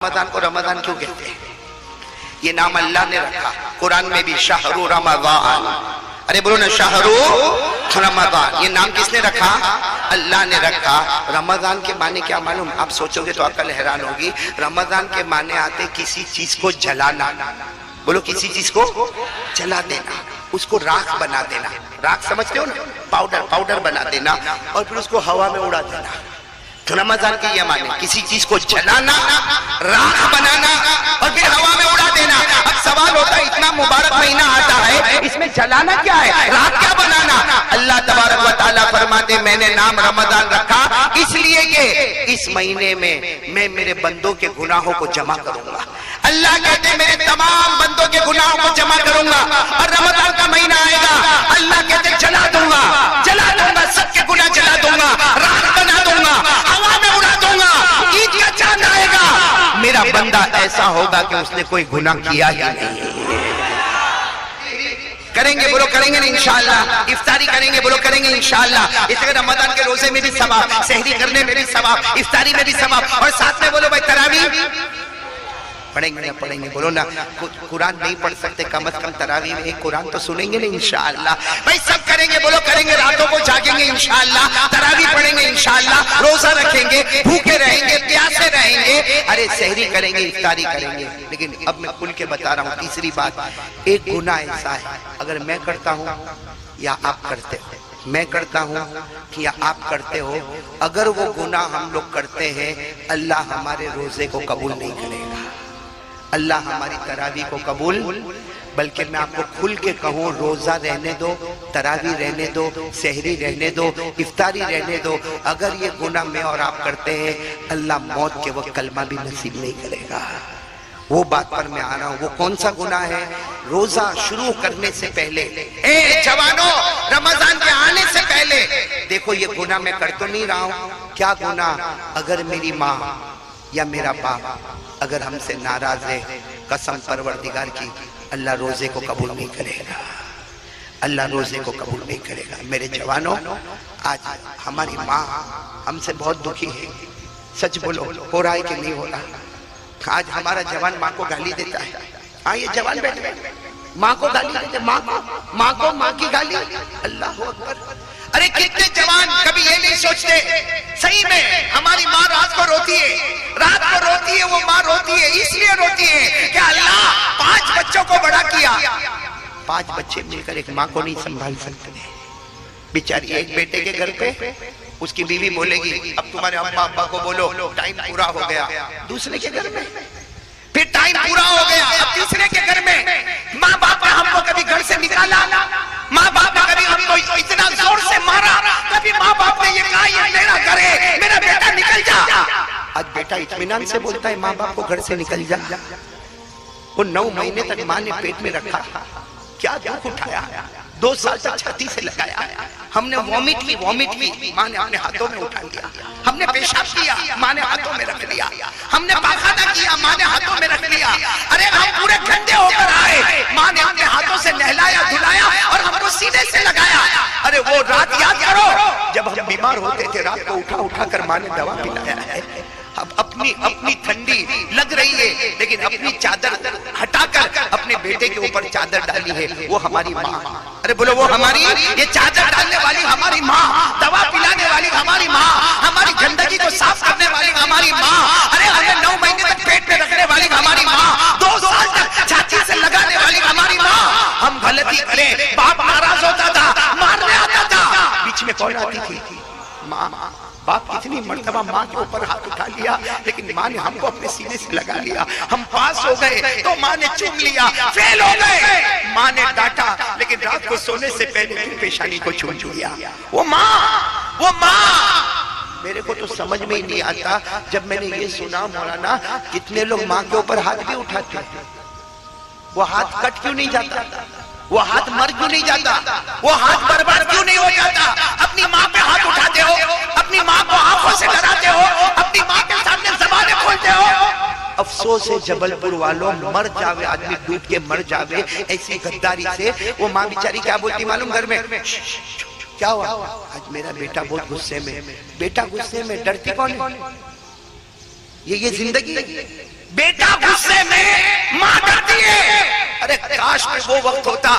रमजान को रमजान क्यों कहते हैं? ये नाम अल्लाह ने रखा, कुरान में भी शाहरु रमजान। अरे बोलो ना, शाहरु रमजान। ये नाम किसने रखा? अल्लाह ने रखा। रमजान के माने क्या मालूम? आप सोचोगे तो अकल हैरान होगी। रमजान के माने आते किसी चीज को जलाना। बोलो, किसी चीज को जला देना, उसको राख बना देना। राख समझते हो ना? पाउडर बना देना और फिर उसको हवा में उड़ा देना। तो रमजान के ये माने किसी चीज को जलाना, राख बनाना और फिर हवा में उड़ा देना। अब सवाल होता है, इतना मुबारक महीना आता है, इसमें जलाना क्या है, राख क्या बनाना? अल्लाह तबारक व तआला फरमाते, मैंने नाम रमजान रखा इसलिए कि इस महीने में मैं मेरे बंदों के गुनाहों को जमा करूंगा। अल्लाह कहते, मेरे तमाम बंदों के गुनाहों को जमा करूंगा और रमजान का महीना आएगा, अल्लाह कहते जला दूंगा, सबके गुनाह जला दूंगा, राख बना दूंगा, हवा में उड़ा दूंगा। ईद का चांद आएगा, मेरा बंदा ऐसा होगा कि उसने कोई गुनाह किया ही नहीं। करेंगे बोलो, करेंगे ना इंशाअल्लाह। इफ्तारी करेंगे बोलो, करेंगे इंशाअल्लाह। इसलिए रमजान के रोजे में भी सवाब, सहरी करने में भी सवाब, इफ्तारी में भी सवाब, और साथ में बोलो भाई तरावी पढ़ेंगे ना, पढ़ेंगे बोलो ना। कुरान नहीं पढ़ सकते, कम से कम तरावी में एक कुरान तो सुनेंगे ना इंशाअल्लाह। भाई सब करेंगे बोलो, करेंगे। रातों को जागेंगे इंशाअल्लाह, तरावी पढ़ेंगे इंशाअल्लाह, रोजा रखेंगे, भूखे रहेंगे, प्यासे रहेंगे, अरे सहरी करेंगे, इफ्तारी करेंगे। लेकिन अब मैं खुल के बता रहा हूँ, तीसरी बात, एक गुनाह ऐसा है अगर मैं करता हूँ या आप करते हो, मैं करता हूँ कि या आप करते हो, अगर वो गुनाह हम लोग करते हैं, अल्लाह हमारे रोजे को कबूल नहीं करेगा, अल्लाह हमारी तरावी को कबूल। बल्कि मैं आपको खुल के कहूँ, रोजा रहने दो, तरावी रहने दो, सहरी रहने दो, इफ्तारी रहने दो, अगर ये गुनाह मैं और आप करते हैं, अल्लाह मौत के वक्त कलमा भी नसीब नहीं करेगा। वो बात पर मैं आ रहा हूँ। वो कौन सा गुनाह है? रोजा शुरू करने से पहले, ए जवानों, रमजान के आने से पहले देखो, ये गुनाह मैं कर तो नहीं रहा हूँ। क्या गुनाह? अगर मेरी माँ या मेरा बाप अगर हमसे नाराज है, कसम परवरदिगार की, अल्लाह रोजे को कबूल नहीं करेगा, अल्लाह रोजे को कबूल नहीं करेगा। मेरे जवानों, आज हमारी माँ हमसे बहुत दुखी है। सच बोलो, हो रहा है कि नहीं हो रहा? आज हमारा जवान माँ को गाली देता है। हाँ, ये जवान बैठे माँ को गाली देते, माँ की गाली। अल्लाह अकबर। अरे कितने जवान कभी ये नहीं सोचते, सही में हमारी माँ रात को रोती है, वो माँ रोती है, इसलिए रोती है कि अल्लाह 5 बच्चों को बड़ा किया, 5 बच्चे मिलकर एक माँ को नहीं संभाल सकते। बेचारी एक बेटे के घर पे उसकी बीवी बोलेगी, अब तुम्हारे अम्मा अब्बा को बोलो टाइम पूरा हो गया। दूसरे के घर में फिर टाइम पूरा हो गया, अब तीसरे के घर में माँ बाप ने हमको कभी घर से निकाला, माँ बाप ने कभी हमको इतना जोर से मारा, कभी माँ बाप ने ये कहा ये मेरा घर है, मेरा बेटा निकल जा। आज बेटा इत्मीनान से बोलता है माँ बाप को घर से निकल जा। वो 9 महीने तक माँ ने पेट में रखा, क्या दुख उठाया, 2 साल तक छाती से लगाया। हमने वॉमिट की, माँ ने अपने हाथों में उठा लिया। हमने पेशाब किया, माँ ने हाथों में रख लिया। हमने पाखाना किया, माँ ने हाथों में रख लिया। अरे हम पूरे गंदे होकर आए, माँ ने अपने हाथों से नहलाया, धुलाया और हमको सीने से लगाया। अरे वो रात याद करो जब हम बीमार होते थे, रात को उठा कर माँ ने दवा पिलाया है। अब अपनी ठंडी लग रही है, लेकिन अपनी चादर हटाकर अपने बेटे के ऊपर चादर डाली है, वो हमारी माँ। अरे बोलो, वो हमारी, ये चादर डालने वाली हमारी माँ, दवा पिलाने वाली हमारी माँ, हमारी गंदगी को साफ करने वाली हमारी माँ, अरे हमें 9 महीने तक पेट में रखने वाली हमारी माँ, 2 साल तक छाती से लगाने वाली हमारी माँ। हम गलती करें, बाप नाराज होता था, मारने आता था, बीच में कौन आती थी? माँ। बाप कितनी मर्तबा माँ के ऊपर हाथ उठा लिया, लेकिन माँ ने हमको अपने सीने से लगा लिया। हम पास हो गए तो माँ ने चूम लिया, फेल हो गए माँ ने डांटा, लेकिन रात को सोने से पहले फिर पेशानी को चूम लिया। वो माँ मेरे को तो समझ में ही नहीं आता। जब मैंने ये सुना, मौलाना कितने लोग माँ के ऊपर हाथ भी उठाते हैं, वो हाथ कट क्यों नहीं जाता, वो हाथ मर क्यों नहीं जाता, वो हाथ बर्बाद क्यों नहीं हो जाता? अपनी माँ पे हाथ उठाते हो, अपनी माँ को आंखों से डराते हो, अपनी माँ के सामने ज़बानें खोलते हो। अफसोस है जबलपुर वालों, मर जावे आदमी, डूब के मर जावे ऐसी गद्दारी से। वो माँ बेचारी क्या बोलती मालूम? घर में क्या हुआ? आज मेरा बेटा बहुत गुस्से में। बेटा गुस्से में, डरती कौन है? ये जिंदगी बेटा गुस्से में मां डरती है। अरे काश में वो वक्त होता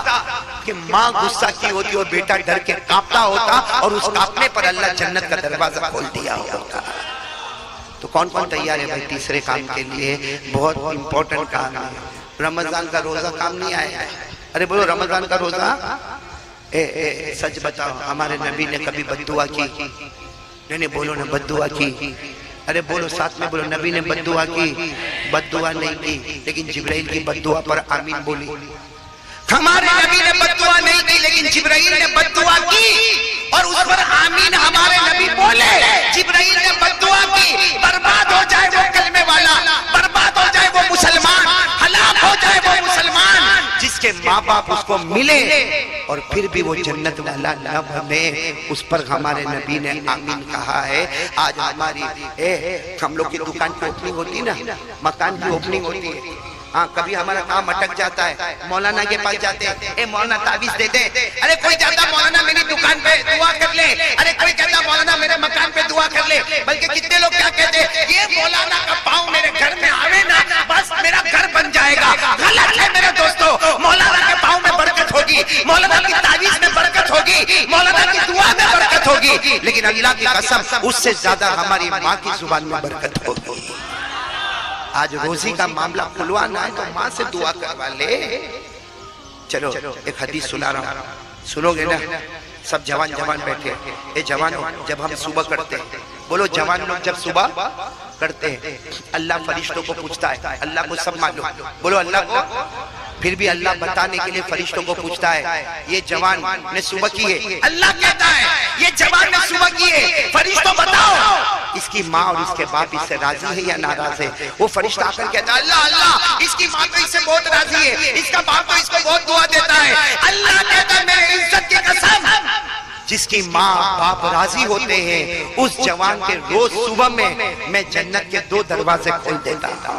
कि मां गुस्सा की होती और बेटा डर के कांपता होता और उस कांपने पर अल्लाह जन्नत का दरवाजा खोल दिया होता। तो कौन कौन तैयार है भाई तीसरे काम के लिए? बहुत इंपॉर्टेंट काम है। रमजान का रोजा काम नहीं आया। अरे बोलो रमजान का रोजा। सच बताओ, हमारे नबी ने कभी बद्दुआ की? नहीं बोलो ना, बद्दुआ की। अरे बोलो साथ में बोलो, नबी ने बद्दुआ की? बद्दुआ नहीं की, लेकिन जिब्राइल की बद्दुआ पर आमीन बोली। हमारे नबी ने बद्दुआ नहीं की, लेकिन जिब्राइल ने बद्दुआ की और उस पर आमीन हमारे नबी बोले। जिब्राइल ने बद्दुआ की, बर्बाद हो जाए वो कलमे वाला, बर्बाद हो जाए वो मुसलमान, हलाक हो जाए वो मुसलमान जिसके माँ बाप उसको मिले और फिर भी वो जन्नत वाला न बने। उस पर हमारे नबी ने आमीन कहा है। आज हमारी हम लोग की दुकान की ओपनिंग होती ना, मकान की ओपनिंग होती है, हाँ कभी हमारा काम अटक जाता है, मौलाना के पास जाते हैं, ए मौलाना ताबीज दे दे। अरे कोई कहता मौलाना मेरी दुकान पे दुआ कर ले, अरे कोई कहता मौलाना मेरे मकान पे दुआ कर ले। बल्कि कितने लोग क्या कहते हैं, ये मौलाना का पाँव मेरे घर में आवे ना, बस मेरा घर बन जाएगा। गलत है मेरे दोस्तों। मौलाना के पाँव में बरकत होगी, मौलाना की ताबीज में बरकत होगी, मौलाना की दुआ में बरकत होगी, लेकिन अल्लाह की कसम उससे ज्यादा हमारी माँ की जुबान में बरकत होगी। आज रोजी का मामला खुलवाना है तो माँ से दुआ करवा ले। चलो एक हदीस सुना रहा हूँ, सुनोगे ना? सब जवान जवान बैठे। ए जवानों, जब हम सुबह करते हैं, बोलो जवान लोग जब सुबह करते हैं, अल्लाह फरिश्तों को पूछता है। अल्लाह को सब मालूम, बोलो अल्लाह को। फिर भी अल्लाह बताने के लिए फरिश्तों को पूछता है, ये जवान ने सुबह की है। अल्लाह कहता है ये जवान ने सुबह की है, फरिश्तों बताओ इसकी माँ और इसके बाप इससे राजी है या नाराज है? वो फरिश्ता आकर कहता है, अल्लाह अल्लाह इसकी माँ तो इससे बहुत राजी है, इसका बाप तो इसको बहुत दुआ देता है। अल्लाह कहता है मेरे इज्जत की कसम, जिसकी माँ बाप राजी होते हैं उस जवान के रोज सुबह में मैं जन्नत के 2 दरवाजे खोल देता था।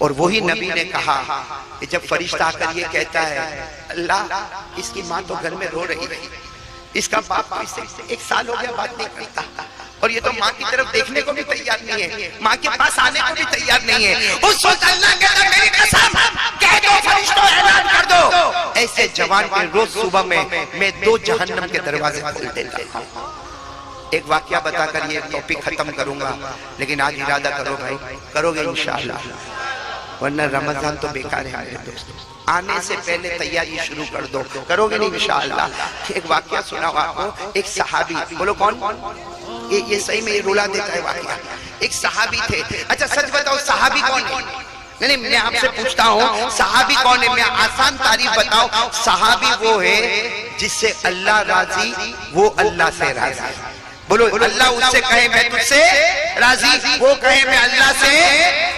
और वही नबी ने कहा कि जब फरिश्ता आकर ये कहता है, अल्लाह इसकी माँ तो घर में रो रही है, इसका बाप इससे 1 साल हो गया बात नहीं करता, और ये तो माँ की तरफ देखने को भी तैयार नहीं है, माँ के पास आने को भी तैयार नहीं है। उस वक्त अल्लाह कहता मेरी कसम, कह दो फरिश्तों ऐलान कर दो, ऐसे जवान के रोज सुबह में मैं 2 जहन्नम के दरवाजे खोल देता हूँ। एक वाकया बताकर ये टॉपिक खत्म करूंगा, लेकिन आज इरादा करो भाई, करोगे इंशाअल्लाह, वरना रमजान तो बेकार है मेरे दोस्तों। आने से पहले तैयारी शुरू कर दो, करोगे नहीं इंशाअल्लाह। एक वाकया सुनाओ आपको। एक सहाबी, बोलो कौन? ये सही में ये रुला देता है वाकया। एक सहाबी थे। अच्छा सच बताओ सहाबी कौन है? नहीं मैं आपसे पूछता हूँ सहाबी कौन है? मैं आसान तारीफ बताओ। सहाबी वो है जिससे अल्लाह राजी, वो अल्लाह से राजी। बोलो अल्लाह उससे कहे मैं तुझसे राजी, वो कहे मैं अल्लाह से।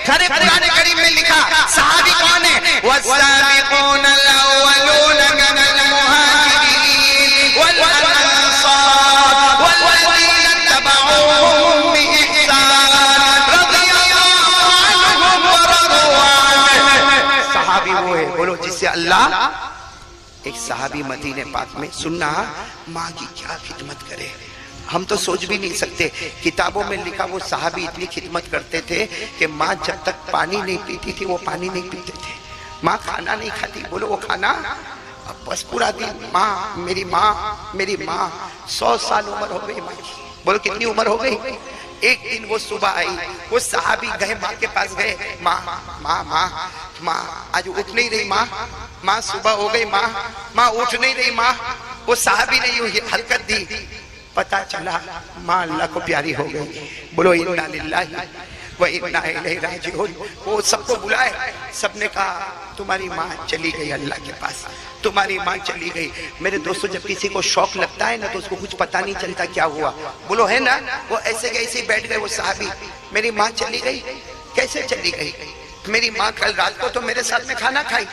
खरे पुराने करीम में लिखा सहाबी कौन है? वस्साबिकून अल-अव्वलून मिनल मुहाजिरीन वल अंसार वल्लज़ीना तबऊहुम बिइहसान रज़ियल्लाहु अन्हुम व रज़ू अन्हु। सहाबी वो है, बोलो जिससे अल्लाह। एक सहाबी मदीने पाक में, सुनना माँ की क्या खिदमत करे, हम तो सोच भी नहीं सकते। किताबों में लिखा वो सहाबी इतनी खिदमत करते थे कि माँ जब तक पानी नहीं पीती थी वो पानी नहीं पीते थे। माँ खाना नहीं खाती, बोलो वो खाना अब बस पूरा दिन माँ मेरी माँ मेरी माँ। 100 साल उम्र हो गई माँ की, बोलो कितनी उम्र हो गई? एक दिन वो सुबह आई, वो सहाबी गए माँ के पास गए, माँ माँ माँ माँ आज उठ नहीं रही माँ, माँ सुबह हो गई माँ, माँ उठ नहीं रही माँ। वो सहाबी ने यूं हरकत दी, पता चला माँ अल्लाह को प्यारी हो गई। बोलो इन्ना लिल्लाहि व इन्ना इलैहि राजिऊन। वो सबको बुलाए, सबने कहा तुम्हारी माँ चली गई अल्लाह के पास, तुम्हारी माँ चली गई। मेरे दोस्तों जब किसी को शौक लगता है ना तो उसको कुछ पता नहीं चलता क्या हुआ, बोलो है ना। वो ऐसे कैसे बैठ गए वो साहबी, मेरी माँ चली गई। कैसे चली गई? मेरी माँ कल रात को तो मेरे साथ में खाना खाई,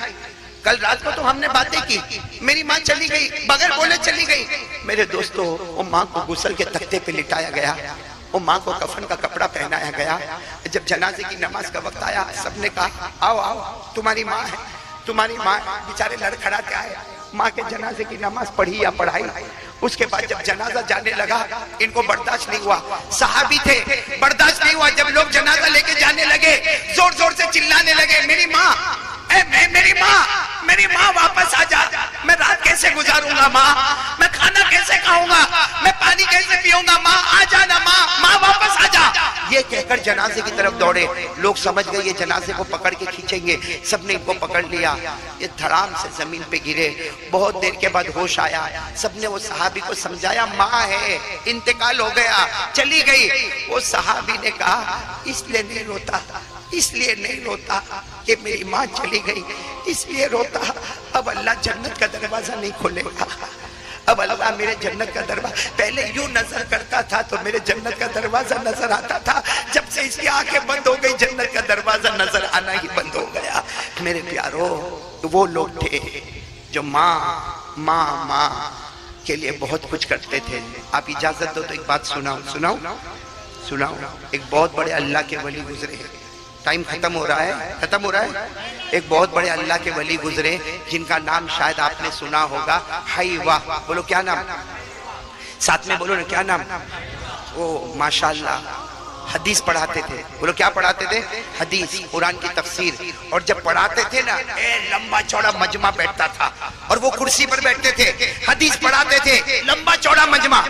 कल रात को तो हमने बातें की, मेरी माँ चली गई, बगैर बोले चली गई। मेरे दोस्तों वो माँ को गुस्ल के तख्ते पे लिटाया गया, वो माँ को कफन का कपड़ा पहनाया गया। जब जनाजे की नमाज का वक्त आया सबने कहा आओ आओ तुम्हारी माँ है, तुम्हारी माँ। बेचारे लड़खड़ाते आए, माँ के जनाजे की नमाज पढ़ी या पढ़ाई। उसके बाद जब जनाजा जाने लगा, इनको बर्दाश्त नहीं हुआ, सहाबी थे, बर्दाश्त नहीं हुआ। जब लोग जनाजा लेके जाने लगे, जोर जोर से चिल्लाने लगे, मेरी माँ, मेरी माँ वापस आ जा, मैं रात कैसे गुजारूंगा माँ, मैं खाना कैसे खाऊंगा, मैं पानी कैसे पीऊंगा, माँ आ जाना, माँ वापस आ जा। ये कहकर जनाजे की तरफ दौड़े। लोग समझ गए ये जनाजे को पकड़ के खींचेंगे, सबने इनको पकड़ लिया। ये धड़ाम से जमीन पे गिरे। बहुत देर के बाद होश आया। सबने वो सहाबी को समझाया, माँ है, इंतकाल हो गया, चली गई। वो सहाबी ने कहा, इसलिए नहीं रोता, इसलिए नहीं रोता कि मेरी माँ चली गई, इसलिए रोता अब अल्लाह जन्नत का दरवाजा नहीं खोलेगा, अब अल्लाह मेरे जन्नत का दरवाजा, पहले यूं नजर करता था तो मेरे जन्नत का दरवाजा नजर आता था, जब से इसकी आंखें बंद हो गई जन्नत का दरवाजा नजर आना ही बंद हो गया। मेरे प्यारो, वो लोग थे जो माँ के लिए बहुत कुछ करते थे। आप इजाजत दो तो एक बात सुनाओ। एक बहुत बड़े अल्लाह के वली गुजरे हैं, टाइम खत्म हो रहा है। एक बहुत बड़े अल्लाह के वली गुजरे जिनका नाम शायद आपने सुना होगा, हाइवा। बोलो क्या नाम, साथ में बोलो ना, क्या नाम? ओ माशाल्लाह, हदीस पढ़ाते थे। बोलो क्या पढ़ाते थे? हदीस, कुरान की तफसीर। और जब पढ़ाते थे ना, लंबा चौड़ा मजमा बैठता था और वो कुर्सी पर बैठते थे, हदीस पढ़ाते थे, लंबा चौड़ा मजमा।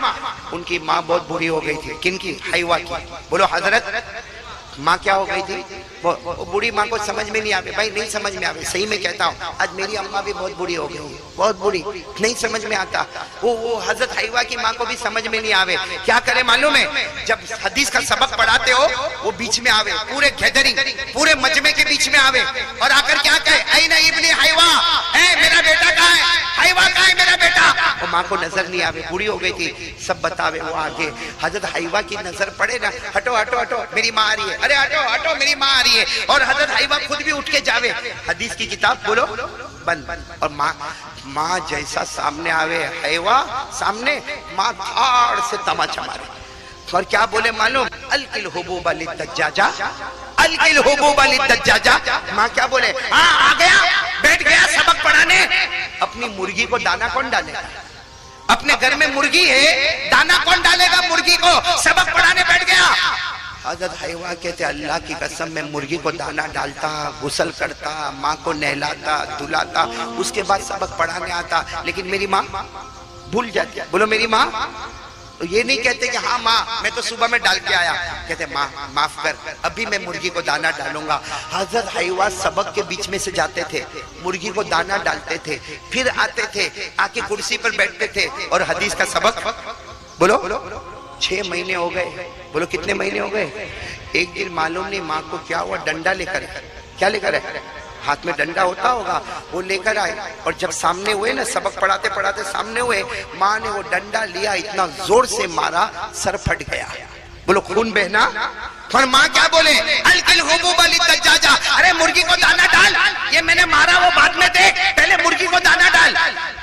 उनकी माँ बहुत बुरी हो गई थी। किनकी? हाइवा की। बोलो हजरत, माँ क्या हो गई थी? वो बूढ़ी माँ को समझ में नहीं आवे। भाई नहीं समझ में आवे, सही में कहता हूँ, आज मेरी अम्मा भी बहुत बूढ़ी हो गई, बहुत बूढ़ी, नहीं समझ में आता। वो हजरत हाइवा की माँ को भी समझ में नहीं आवे। क्या करे मालूम है? जब हदीस का सबक पढ़ाते हो वो बीच में आवे, पूरे गैदरिंग, पूरे मजमे के बीच में आवे और आकर क्या कहे, ऐना इब्ने हाइवा, मेरा बेटा कहाँ है? हाइवा कहाँ है मेरा बेटा? वो माँ को नजर नहीं आवे, बूढ़ी हो गई थी। सब बतावे वो आगे। हजरत हाइवा की नजर पड़े ना, हटो हटो हटो मेरी माँ आ रही है, अरे हटो हटो मेरी माँ आ रही है। और हजरत हाइवा खुद भी उठ के जावे, हदीस की किताब बोलो बंद। और माँ जैसा सामने आवे, हाइवा सामने, माँ धाड़ से तमाचा मारे और क्या बोले मालूम? अलकिल हुबूब अली दज्जाजा, अलकिल हुबूब अली दज्जाजा। माँ क्या बोले? हाँ आ गया, बैठ गया सबक पढ़ाने। अपनी मुर्गी को दाना कौन डालेगा? अपने घर में मुर्गी है, दाना कौन डालेगा मुर्गी को? सबक पढ़ाने बैठ गया। हजरत हाइवा कहते, अल्लाह की कसम, मैं मुर्गी को दाना डालता, गुसल करता, माँ को नहलाता धुलाता, उसके बाद सबक पढ़ाने आता, लेकिन मेरी माँ भूल जाती। बोलो मेरी माँ। तो ये नहीं कहते कि हाँ माँ मैं तो सुबह में डाल के आया, कहते माँ माफ कर, अभी मैं मुर्गी को दाना डालूंगा। हजरत हाइवा सबक के बीच में से जाते थे, मुर्गी को दाना डालते थे, फिर आते थे, आके कुर्सी पर बैठते थे और हदीस का सबक। बोलो 6 महीने हो गए। बोलो कितने महीने हो गए? एक दिन मालूम नहीं माँ को क्या हुआ, डंडा लेकर, क्या लेकर है? हाथ में डंडा होता होगा, वो लेकर आए और जब सामने हुए ना, सबक पढ़ाते पढ़ाते सामने हुए, माँ ने वो डंडा लिया, इतना जोर से मारा, सर फट गया। बोलो खून बहना। और माँ क्या बोले? अलकिल हुबूब अली दज्जाजा, अरे मुर्गी को दाना डाल, ये मैंने मारा वो बाद में देख, पहले मुर्गी को दाना डाल।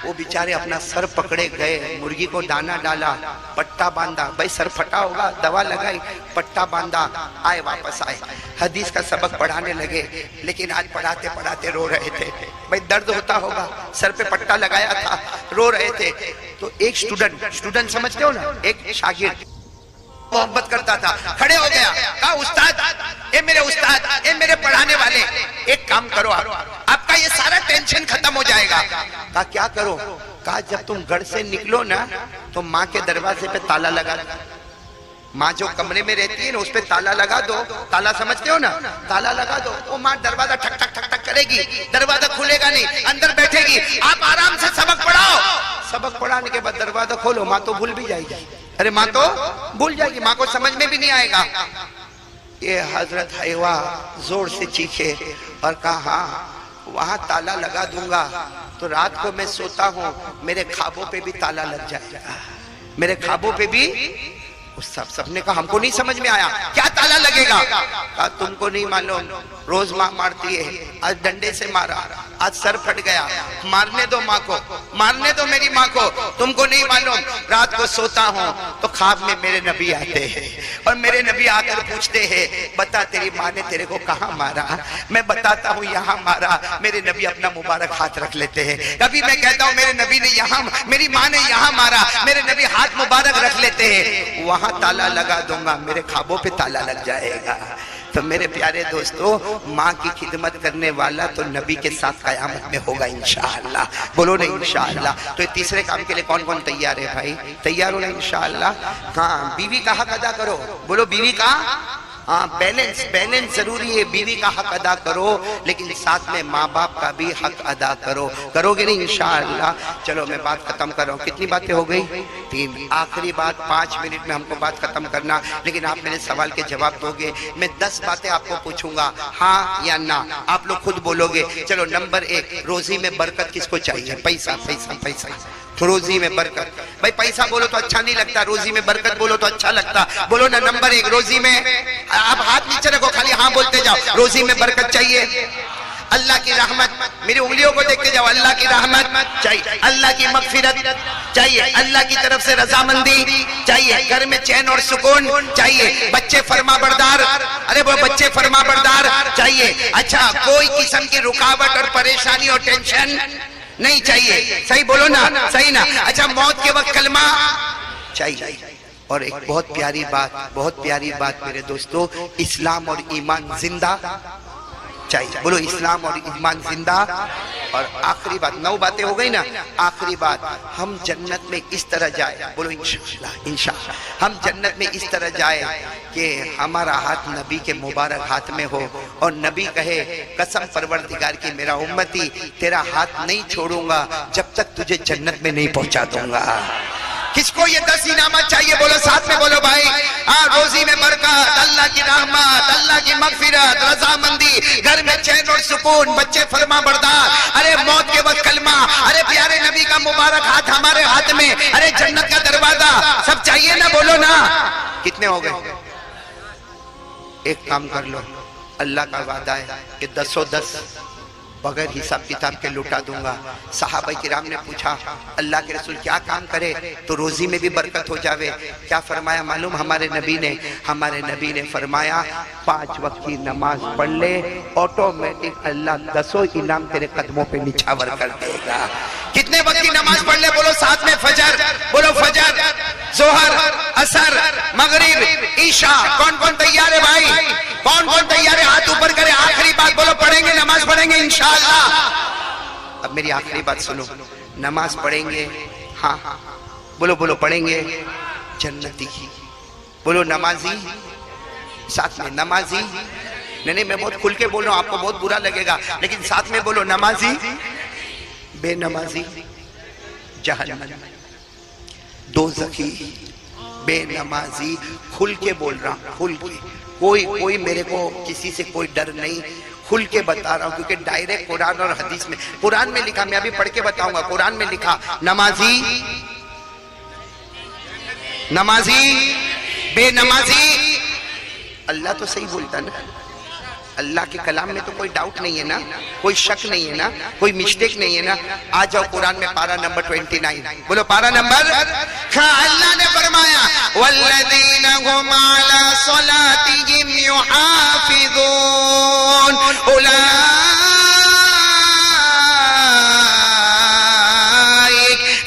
वो बेचारे अपना सर पकड़े गए, मुर्गी को दाना डाला, पट्टा बांधा, भाई सर फटा होगा, दवा लगाई, पट्टा बांधा, आए वापस आए, हदीस का सबक पढ़ाने लगे। लेकिन आज पढ़ाते पढ़ाते रो रहे थे। भाई दर्द होता होगा, सर पे पट्टा लगाया था, रो रहे थे। तो एक स्टूडेंट समझते हो ना, एक शागिर्द मोहब्बत करता था, खड़े हो गया, कहा उस्ताद, ए मेरे उस्ताद, ए मेरे पढ़ाने वाले, एक काम करो, आपका ये सारा टेंशन खत्म हो जाएगा। कहा क्या करो? कहा जब तुम घर से निकलो ना तो माँ के दरवाजे पे ताला लगा दो। माँ जो कमरे में रहती है ना उस पे ताला लगा दो। ताला समझते हो ना? ताला लगा दो। वो माँ दरवाजा ठक ठक ठक ठक करेगी, दरवाजा खुलेगा नहीं, अंदर बैठेगी, आप आराम से सबक पढ़ाओ। सबक पढ़ाने के बाद दरवाजा खोलो, माँ तो भूल भी जाएगी, अरे माँ तो भूल जाएगी, माँ को समझ में भी नहीं आएगा। ये हजरत हाइवा जोर से चीखे और कहा हाँ वहां ताला लगा दूंगा तो रात को मैं सोता हूँ, मेरे ख्वाबों पे भी ताला लग जाएगा, मेरे ख्वाबों पे भी। सबने कहा हमको नहीं समझ में आया, क्या ताला लगेगा? कहा तुमको नहीं मालूम, रोज माँ मारती है, आज डंडे से मारा, आज सर फट गया, मारने दो माँ को, मारने दो मेरी माँ को। तुमको नहीं मालूम, रात को सोता हूँ तो ख्वाब में मेरे नबी आते हैं और मेरे नबी आकर पूछते हैं बता तेरी माँ ने तेरे को कहाँ मारा? मैं बताता हूँ यहाँ मारा। मेरे नबी अपना मुबारक हाथ रख लेते हैं। कभी मैं कहता हूँ मेरे नबी ने यहाँ, मेरी माँ ने यहाँ मारा, मेरे नबी हाथ मुबारक रख लेते हैं, वहां ताला लगा दूंगा, मेरे ख्वाबों पे ताला लग जाएगा। तो मेरे प्यारे दोस्तों, माँ की खिदमत करने वाला तो नबी के साथ कयामत में होगा इंशाअल्लाह। बोलो ना इंशाअल्लाह। तो तीसरे काम के लिए कौन कौन तैयार है भाई? तैयार हो ना इंशाअल्लाह? हाँ, बीवी का हक अदा करो। बोलो बीवी का, हाँ, बैलेंस बैलेंस जरूरी है। बीवी का हक अदा करो, लेकिन साथ में माँ बाप का भी हक अदा करो। करोगे नहीं इंशाअल्लाह? चलो मैं बात खत्म कर रहा हूँ। कितनी बातें हो गई? 3। आखिरी बात, 5 मिनट में हमको बात खत्म करना, लेकिन आप मेरे सवाल के जवाब दोगे। मैं 10 बातें आपको पूछूंगा, हाँ या ना, आप लोग खुद बोलोगे। चलो नंबर 1, रोजी में बरकत किसको चाहिए? पैसा पैसा पैसा, रोजी में बरकत। भाई पैसा बोलो तो अच्छा नहीं लगता, रोजी में बरकत बोलो तो अच्छा लगता। बोलो ना नंबर 1, रोजी में, आप हाथ नीचे रखो, खाली हाँ बोलते जाओ। रोजी में बरकत चाहिए, अल्लाह की रहमत, मेरी उंगलियों को देखते जाओ, अल्लाह की रहमत चाहिए, अल्लाह की मगफिरत चाहिए, अल्लाह की तरफ से रजामंदी चाहिए, घर में चैन और सुकून चाहिए, बच्चे फरमाबरदार, अरे वो बच्चे फरमाबरदार चाहिए। अच्छा, कोई किस्म की रुकावट और परेशानी और टेंशन नहीं चाहिए। सही बोलो ना, सही ना? अच्छा, मौत के वक्त कलमा चाहिए। और एक बहुत प्यारी बात, बहुत प्यारी बात मेरे दोस्तों, इस्लाम और ईमान जिंदा चाहिए। बोलो इस्लाम और ईमान जिंदा। और आखिरी बात, 9 बातें हो गई ना, आखिरी बात, हम जन्नत में इस तरह जाए, बोलो इंशाअल्लाह, इंशाअल्लाह हम जन्नत में इस तरह जाए कि हमारा हाथ नबी के मुबारक हाथ में हो और नबी कहे कसम परवरदिगार की मेरा उम्मती तेरा हाथ नहीं छोड़ूंगा जब तक तुझे जन्नत में नहीं पहुंचा दूंगा। किसको ये 10 इनामत चाहिए? बोलो साथ में, बोलो भाई। हाँ, रोजी में बरकत, अल्लाह की रहमत, अल्लाह की मगफिरत, रजामंदी, घर में चैन और सुकून, बच्चे फरमाबरदार, अरे मौत के वक्त कलमा, अरे प्यारे नबी का मुबारक हाथ हमारे हाथ में, अरे जन्नत का दरवाजा, सब चाहिए ना? बोलो ना। कितने हो गए? एक काम कर लो, अल्लाह का वादा है कि 10 बगैर हिसाब किताब के लुटा दूंगा। सहाबा किराम ने पूछा अल्लाह के रसूल क्या काम करे तो रोजी में भी बरकत हो जावे? क्या फरमाया मालूम? हमारे नबी ने फरमाया 5 वक्त की नमाज पढ़ ले, ऑटोमेटिक अल्लाह 10 इनाम तेरे कदमों पे निछावर कर देगा। कितने वक्त की नमाज पढ़ ले? बोलो साथ में फजर, बोलो फजर, जोहर, असर, मगरिब, ईशा। कौन कौन तैयार है भाई? कौन कौन तैयार है? हाथ ऊपर करे। आखिरी बात बोलो, पढ़ेंगे, नमाज पढ़ेंगे इंशाअल्लाह। अब मेरी आखिरी बात सुनो, नमाज पढ़ेंगे, हाँ बोलो बोलो, पढ़ेंगे जन्नती। बोलो नमाजी, साथ में नमाजी। नहीं, मैं बहुत खुल के बोल रहा हूँ, आपको बहुत बुरा लगेगा, लेकिन साथ में बोलो नमाजी, बेनमाजी जहन्नम, दोज़खी, बेनमाजी। खुल के बोल रहा हूँ, खुल के। कोई मेरे को किसी से कोई डर नहीं, खुल के बता रहा हूं, क्योंकि डायरेक्ट कुरान और हदीस में, कुरान में लिखा, मैं अभी पढ़ के बताऊंगा, कुरान में लिखा नमाजी, नमाजी, बेनमाजी। अल्लाह तो सही बोलता ना, अल्लाह के कलाम में तो कोई डाउट नहीं है ना, कोई शक नहीं है ना, कोई मिस्टेक नहीं है ना। आ जाओ कुरान में पारा नंबर 29, बोलो पारा नंबर। अल्लाह ने फरमाया वल्लज़ीना हुम अला सलातिहिम युहाफिज़ून उलाइक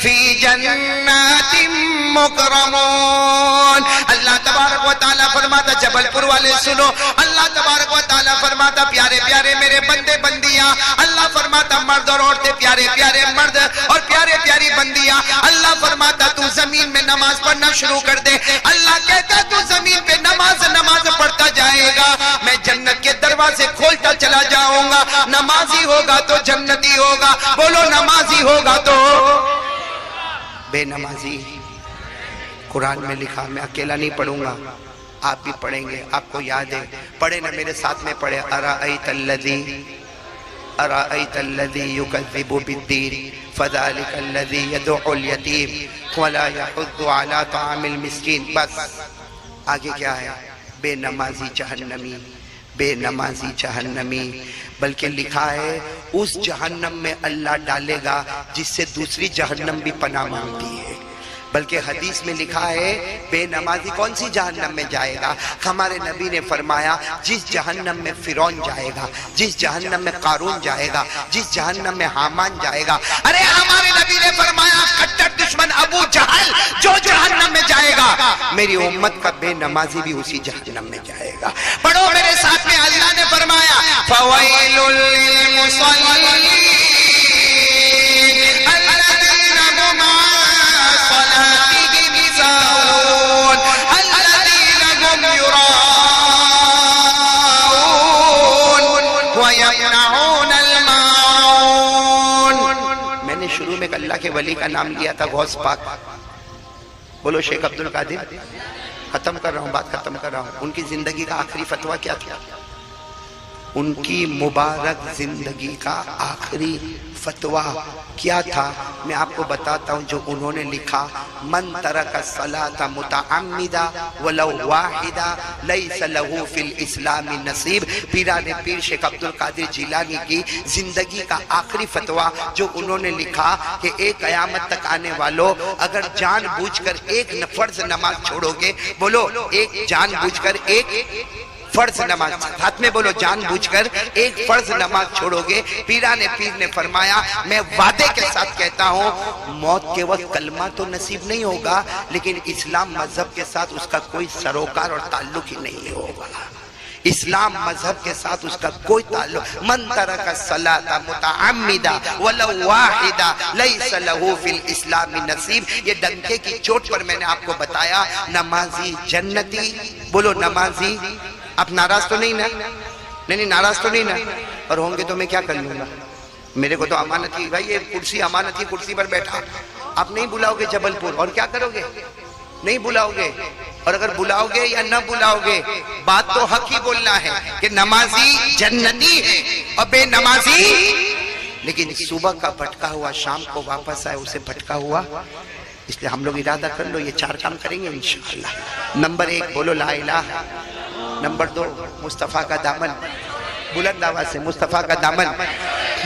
फी जन्नातिम मुकरमून। अल्लाह तबारक व तआला फरमाता, जबलपुर वाले सुनो, अल्लाह तबारक व तआला फरमाता प्यारे प्यारे मेरे बंदे बंदियां, अल्लाह फरमाता मर्द और औरतें, प्यारे प्यारे मर्द और प्यारे प्यारी बंदियां, अल्लाह फरमाता तू जमीन में नमाज पढ़ना शुरू कर दे। अल्लाह कहता तू जमीन पे नमाज पढ़ता जाएगा, मैं जन्नत के दरवाजे खोलता चला जाऊंगा। नमाजी होगा तो जन्नती होगा, बोलो नमाजी होगा तो बेनमाजी। कुरान में लिखा, मैं अकेला नहीं पढ़ूंगा, आप भी पढ़ेंगे, आपको याद है, पढ़े ना मेरे साथ में पढ़े। अराअयतल्लज़ी युकज़्ज़िबु बिद्दीन फ़ज़ालिकल्लज़ी यदउल यतीम वला यहुद्दु अला तआमिल मिस्कीन। बस आगे क्या है? बेनमाजी जहन्नमी, बेनमाजी जहन्नमी। बल्कि लिखा है उस जहन्नम में अल्लाह डालेगा जिससे दूसरी जहन्नम भी पनाह मांगती है। बल्कि हदीस में लिखा है बेनमाजी कौन सी जहन्नम में जाएगा? हमारे नबी ने फरमाया जिस जहन्नम में फिरौन जाएगा, जिस जहन्नम में कारून जाएगा, जिस जहन्नम में हामान जाएगा। अरे हमारे नबी ने फरमाया कट्टर दुश्मन अबू जहल जो जहन्नम में जाएगा, मेरी उम्मत का बेनमाजी भी उसी जहन्नम में जाएगा। पढ़ो मेरे साथ में, अल्लाह ने फरमाया फवैलुल लिल मुसल्लीन शुरू में अल्लाह के वली का नाम लिया था गौस पाक। बोलो शेख अब्दुल कादिर। खत्म कर रहा हूँ, बात खत्म कर रहा हूँ। उनकी जिंदगी का आखिरी फतवा क्या था? उनकी मुबारक जिंदगी का आखिरी फतवा क्या था? मैं आपको बताता हूँ जो उन्होंने लिखा। मन तरक सलाता मुतअम्मिदा वलौ वाहिदा लैसा लहू फिल इस्लामी नसीब। पीराने पीर शेख अब्दुल कादिर जिलानी की जिंदगी का आखिरी फतवा जो उन्होंने लिखा कि एक कयामत तक आने वालों अगर जानबूझकर एक फर्ज नमाज छोड़ोगे, बोलो एक जानबूझकर एक फर्ज नमाज, साथ में बोलो जानबूझकर एक फर्ज नमाज छोड़ोगे, पीराने पीर ने फरमाया मैं वादे के साथ कहता हूँ मौत के वक्त कलमा तो नसीब नहीं होगा, लेकिन इस्लाम मजहब के साथ उसका कोई सरोकार और ताल्लुक ही नहीं होगा। इस्लाम मजहब के साथ उसका कोई ताल्लुक। मन तरका सलाता मुतअम्मिदा वलौ वाहिदा लैसा लहू फिल इस्लामी नसीब। ये डंके की चोट पर मैंने आपको बताया नमाजी जन्नती। बोलो नमाजी। आप नाराज तो नहीं ना? नहीं नाराज तो नहीं ना? और होंगे तो मैं क्या कर लूंगा? मेरे को तो अमानत ही भाई, ये कुर्सी अमानत ही, कुर्सी पर बैठा। आप नहीं बुलाओगे जबलपुर और क्या करोगे? नहीं बुलाओगे। और अगर बुलाओगे या न बुलाओगे बात तो हक ही बोलना है कि नमाजी जन्नती है और बेनमाजी। लेकिन सुबह का भटका हुआ शाम को वापस आए उसे भटका हुआ। इसलिए हम लोग इरादा कर लो ये 4 काम करेंगे इंशाअल्लाह। नंबर 1 बोलो ला इलाहा। नंबर 2 मुस्तफा का दामन। बुलंद आवाज से मुस्तफा का दामन।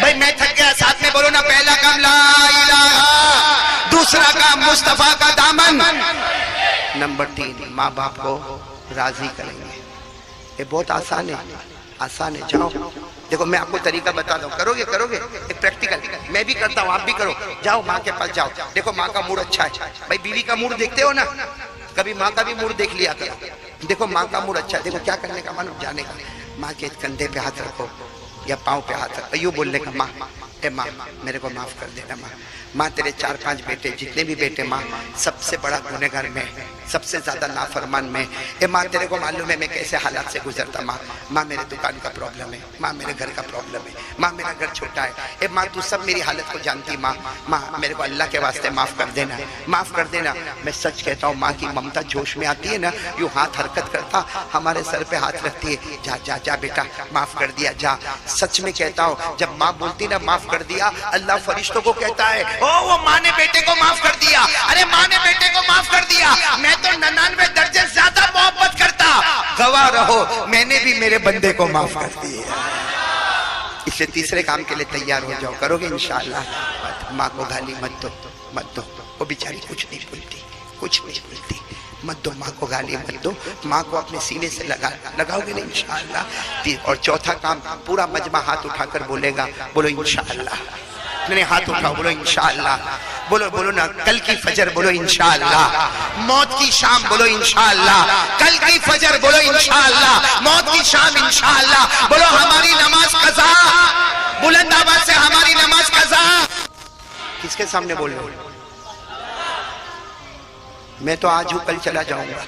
भाई मैं थक गया, साथ में बोलो ना। पहला काम ला इलाहा, दूसरा काम मुस्तफा का दामन। नंबर 3 माँ बाप को राजी करेंगे। ये बहुत आसान है, आसान है। जाओ देखो मैं आपको तरीका बताता हूँ, करोगे करोगे एक प्रैक्टिकल। मैं भी करता हूँ, आप भी करो। जाओ माँ के पास जाओ, देखो माँ का मूड अच्छा है। भाई बीवी का मूड देखते हो ना, कभी माँ का भी मूड देख लिया करो। देखो माँ का मूड अच्छा है, देखो क्या करने का मानो जाने का। माँ के कंधे पे हाथ रखो या पाँव पे हाथ रखो, यूँ बोलने का माँ ए माँ मेरे को माफ कर देना। माँ माँ तेरे 4-5 बेटे, जितने भी बेटे माँ सबसे बड़ा गुनहगार मैं, सबसे ज्यादा नाफरमान मैं। ए माँ तेरे को मालूम है मैं कैसे हालात से गुजरता। माँ माँ मेरे दुकान का प्रॉब्लम है, माँ मेरे घर का प्रॉब्लम है, माँ मेरा घर छोटा है। ए माँ तू सब मेरी हालत को जानती। माँ माँ मेरे को अल्लाह के वास्ते माफ कर देना, माफ कर देना। मैं सच कहता हूँ माँ की ममता जोश में आती है ना, यूँ हाथ हरकत करता हमारे सर पे हाथ रखती है। जा जा जा बेटा माफ कर दिया जा। सच में कहता हूँ जब माँ बोलती ना माफ कर दिया, अल्लाह फरिश्तों को कहता है ओ वो माँ ने बेटे को माफ कर दिया। अरे माँ ने बेटे को माफ कर दिया, मैं तो 99 दर्जे ज्यादा मोहब्बत करता। गवाह रहो मैंने भी मेरे बंदे को माफ कर दिया। इसलिए तीसरे काम के लिए तैयार हो जाओ, करोगे इंशाअल्लाह। माँ को गाली मत दो, मत दो, वो बेचारी कुछ नहीं बोलती, कुछ नहीं बोलती। मत दो माँ को गाली, मत दो। माँ को अपने सीने से लगाओगे ना इंशाअल्लाह। और चौथा काम पूरा मजमा हाथ उठाकर बोलेगा, बोलो इंशाअल्लाह। नहीं हाथ उठाओ, बोलो इंशाअल्लाह। बोलो बोलो ना कल की फजर, बोलो इंशाअल्लाह। मौत की शाम, बोलो इंशाअल्लाह। कल की फजर, बोलो इंशाअल्लाह। मौत की शाम इंशाअल्लाह। बोलो हमारी नमाज कज़ा। बुलंद आवाज से हमारी नमाज कज़ा। किसके सामने बोल रहे हो? मैं तो आज हूँ कल चला जाऊंगा,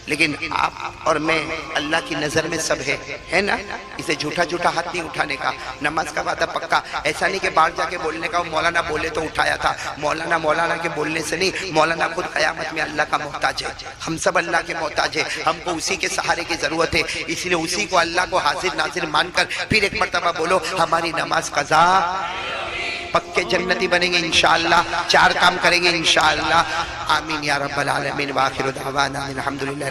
लेकिन आप और मैं अल्लाह की नजर में सब है ना। इसे झूठा झूठा हाथ नहीं उठाने का। नमाज का वादा पक्का। ऐसा नहीं कि बाहर जाके बोलने का मौलाना बोले तो उठाया था। मौलाना के बोलने से नहीं, मौलाना खुद कयामत में अल्लाह का मोहताज है। हम सब अल्लाह के मोहताज है, हमको उसी के सहारे की जरूरत है। इसलिए उसी को अल्लाह को हाजिर नाजिर मानकर फिर एक मर्तबा बोलो हमारी नमाज कज़ा। पक्के जन्नती बनेंगे इंशाअल्लाह। 4 काम करेंगे इंशाअल्लाह। आमीन या रब्बल आलमीन। व आखिरु दावाना अल्हम्दुलिल्लाह।